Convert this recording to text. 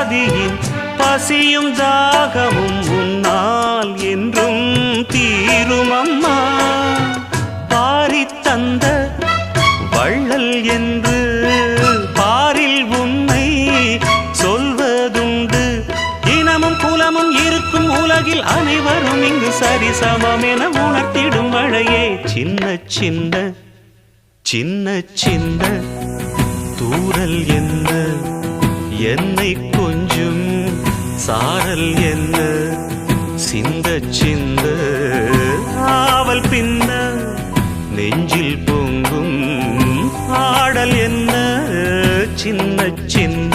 ஆதியின் பசியும் தாகமும் உன்னால் என்றும் தீரும் அம்மா. பாரித் தந்த வள்ளல் என்று பாரில் உன்னை சொல்வதுண்டு. இனமும் குலமும் இருக்கும் உலகில் அனைவரும் இங்கு சரிசமம் என உணர்த்திடும் மழையே. சின்ன சின்ன சின்ன சின்ன தூறல் என்ன, என்னை கொஞ்சம் சாரல் என்ன, சிந்த சிந்த ஆவல் பின்ன நெஞ்சில் பொங்கும் ஆடல் என்ன. சின்ன சின்ன